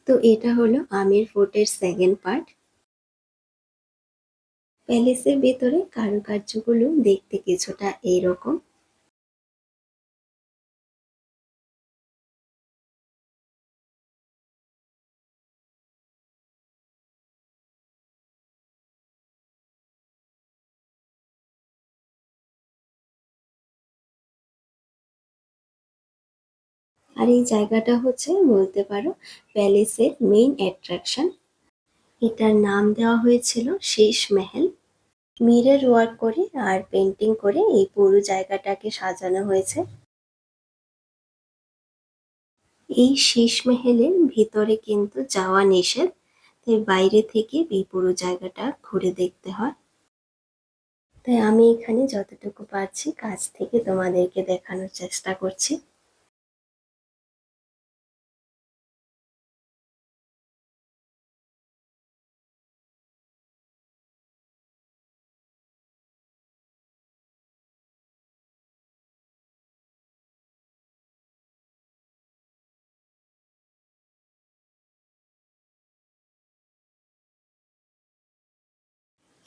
তো এটা হলো আমির ফোর্টের সেকেন্ড পার্ট। প্যালেসের ভেতরে কারুকার্যগুলো দেখতে কিছুটা এইরকম। আর এই জায়গাটা হচ্ছে বলতে পারো প্যালেসের মেইন অ্যাট্রাকশন। এটার নাম দেওয়া হয়েছিল শীশ মেহেল। মিরর ওয়ার্ক করে আর পেন্টিং করে এই পুরো জায়গাটাকে সাজানো হয়েছে। এই শীশ মেহেলের ভিতরে কিন্তু যাওয়া নিষেধ, তাই বাইরে থেকে এই পুরো জায়গাটা ঘুরে দেখতে হয়। তাই আমি এখানে যতটুকু পারছি কাছ থেকে তোমাদেরকে দেখানোর চেষ্টা করছি।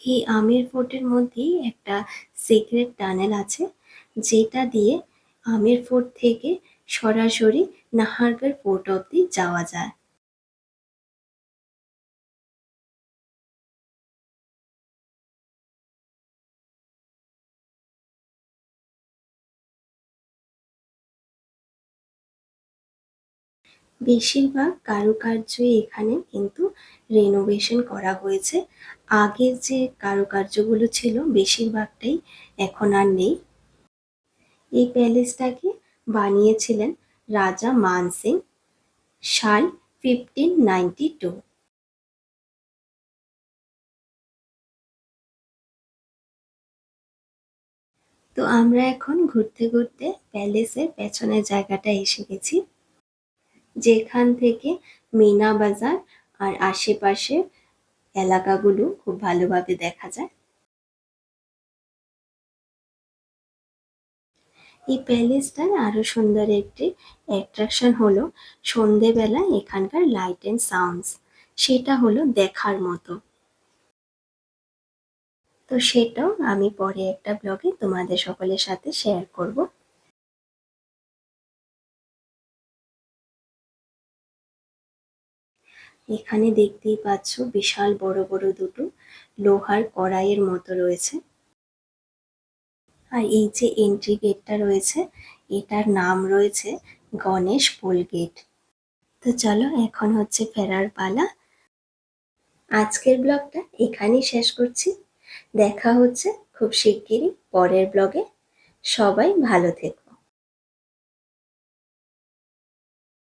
এই আমের ফোর্টের মধ্যেই একটা সিক্রেট টানেল আছে, যেটা দিয়ে আমের ফোর্ট থেকে সরাসরি নাহারগড় ফোর্ট অব্দি যাওয়া যায়। বেশিরভাগ কারুকার্যই এখানে কিন্তু রেনোভেশন করা হয়েছে। আগের যে কারুকার্যগুলো ছিল বেশিরভাগটাই এখন আর নেই। এই প্যালেসটাকে বানিয়েছিলেন রাজা মান সিং সাল 1592। তো আমরা এখন ঘুরতে ঘুরতে প্যালেসের পেছনের জায়গাটায় এসে গেছি, যেখান থেকে মিনা বাজার আর আশেপাশের এলাকাগুলো খুব ভালোভাবে দেখা যায়। এই প্যালেসটার আরো সুন্দর একটি অ্যাট্রাকশন হলো সন্ধেবেলায় এখানকার লাইট অ্যান্ড সাউন্ডস। সেটা হলো দেখার মতো। তো সেটাও আমি পরে একটা ব্লগে তোমাদের সকলের সাথে শেয়ার করব। এখানে দেখতেই পাচ্ছ বিশাল বড় বড় দুটো লোহার কড়াইয়ের মতো রয়েছে। আর এই যে এন্ট্রি গেটটা রয়েছে, এটার নাম রয়েছে গণেশ পোল গেট। তো চলো এখন হচ্ছে ফেরার পালা। আজকের ব্লগটা এখানেই শেষ করছি। দেখা হচ্ছে খুব শিগগিরই পরের ব্লগে। সবাই ভালো থেকো।